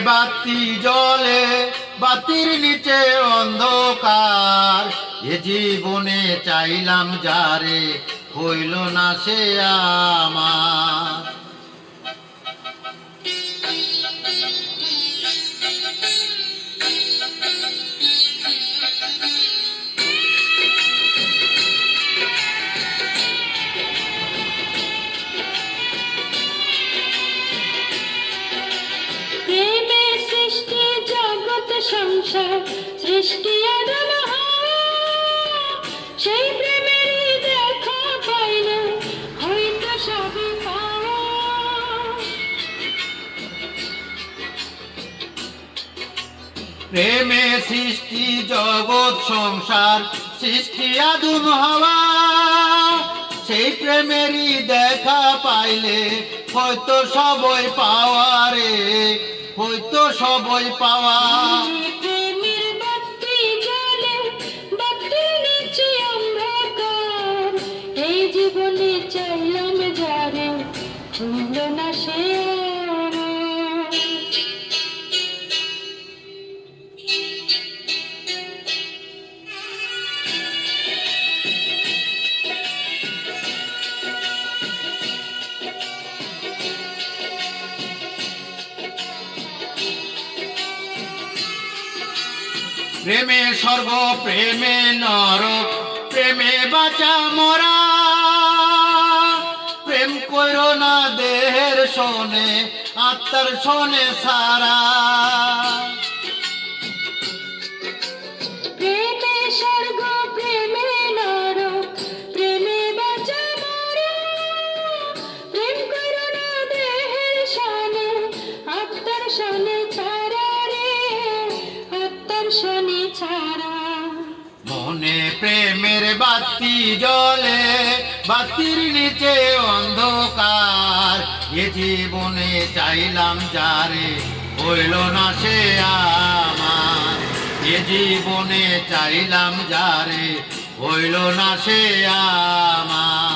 বাতি জ্বলে বাতির নিচে অন্ধকার, এ জীবনে চাইলাম যারে হইল না সে আমার। সংসার সৃষ্টি আদম হাওয়া, সেই প্রেমেরই দেখা পাইলে হয়তো সবই পাওয়া। প্রেমে সৃষ্টি জগৎ সংসার সৃষ্টি আদম হাওয়া, সেই প্রেমেরই দেখা পাইলে হয়তো সবই পাওয়া রে, হয়তো সবই পাওয়া। প্রেমের বাতি জ্বলে বাতির নিচে অন্ধকার, এই জীবনে চাইলাম যারে হইল না সে আর। প্রেমে স্বর্গ প্রেমে নরক, প্রেমে বাঁচা মরা, প্রেম কইরো না দেহের শোনে আত্মার শোনে সারা। প্রেমে স্বর্গ প্রেমে নরক, প্রেমে বাঁচা মরা, প্রেম করো না দেহের শোনে আত্মার শোনে ছাড়া রে, আত্মার শোনে ছাড়া। মনে প্রেমের বাতি জ্বলে বাতির নিচে অন্ধকার, এ জীবনে চাইলাম যারে হইল না সে আমার, এ জীবনে চাইলাম যারে হইল না সে আমার।